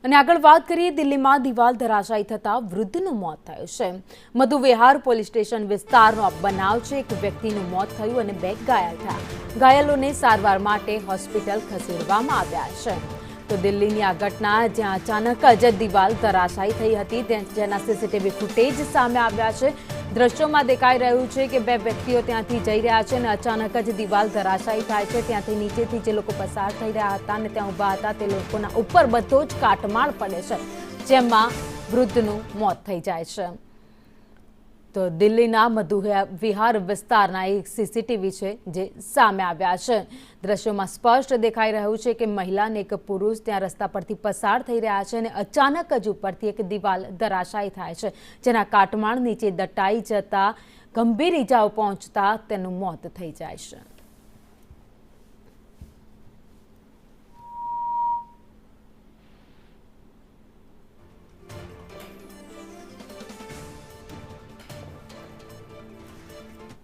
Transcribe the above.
અને આગળ વાત કરીએ, દિલ્હીમાં દિવાલ ધરાશાયી થતા વૃદ્ધનું મોત થયું છે। મધુ વિહાર પોલીસ સ્ટેશન વિસ્તારનો આ બનાવ છે। એક વ્યક્તિનું મોત થયું અને 2 ઘાયલ થયા। ઘાયલોને સારવાર માટે હોસ્પિટલ ખસેડવામાં આવ્યા છે। તો દિલ્હીની આ ઘટના જ્યાં અચાનક જ દિવાલ ધરાશાયી થઈ હતી, જેના સીસીટીવી ફૂટેજ સામે આવ્યા છે। દ્રશ્યોમાં દેખાઈ રહ્યું છે કે 2 વ્યક્તિઓ ત્યાંથી જઈ રહ્યા છે અને અચાનક જ દિવાલ ધરાશાયી થાય છે। ત્યાંથી નીચેથી જે લોકો પસાર થઈ રહ્યા હતા અને ત્યાં ઊભા હતા તે લોકોના ઉપર બધો જ કાટમાળ પડે છે, જેમાં વૃદ્ધનું મોત થઈ જાય છે। તો દિલ્હીના મધુ વિહાર વિસ્તારના એક સીસીટીવી છે જે સામે આવ્યા છે। દ્રશ્યોમાં સ્પષ્ટ દેખાઈ રહ્યું છે કે મહિલા અને એક પુરુષ ત્યાં રસ્તા પરથી પસાર થઈ રહ્યા છે અને અચાનક જ ઉપરથી એક દિવાલ ધરાશાયી થાય છે, જેના કાટમાળ નીચે દટાઈ જતા ગંભીર ઈજાઓ પહોંચતા તેનું મોત થઈ જાય છે।